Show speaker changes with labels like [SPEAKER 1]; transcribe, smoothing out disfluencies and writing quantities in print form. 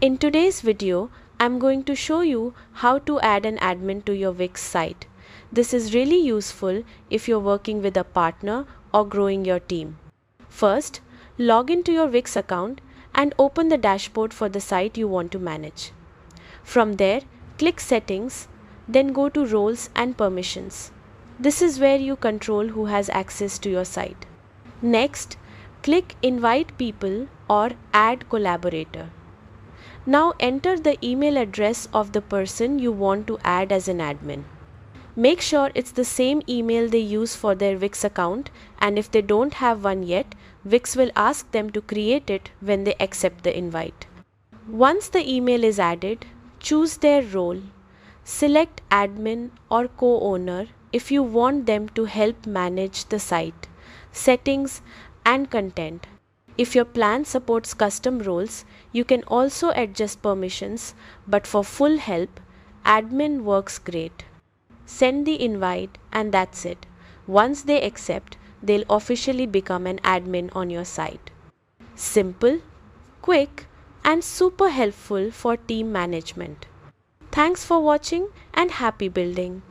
[SPEAKER 1] In today's video, I'm going to show you how to add an admin to your Wix site. This is really useful if you're working with a partner or growing your team. First, log into your Wix account and open the dashboard for the site you want to manage. From there, click Settings, then go to Roles and Permissions. This is where you control who has access to your site. Next, click Invite People or Add Collaborator. Now enter the email address of the person you want to add as an admin. Make sure it's the same email they use for their Wix account, and if they don't have one yet, Wix will ask them to create it when they accept the invite. Once the email is added, choose their role. Select admin or co-owner if you want them to help manage the site, settings, and content. If your plan supports custom roles, you can also adjust permissions, but for full help, admin works great. Send the invite and that's it. Once they accept, they'll officially become an admin on your site. Simple, quick, and super helpful for team management. Thanks for watching and happy building.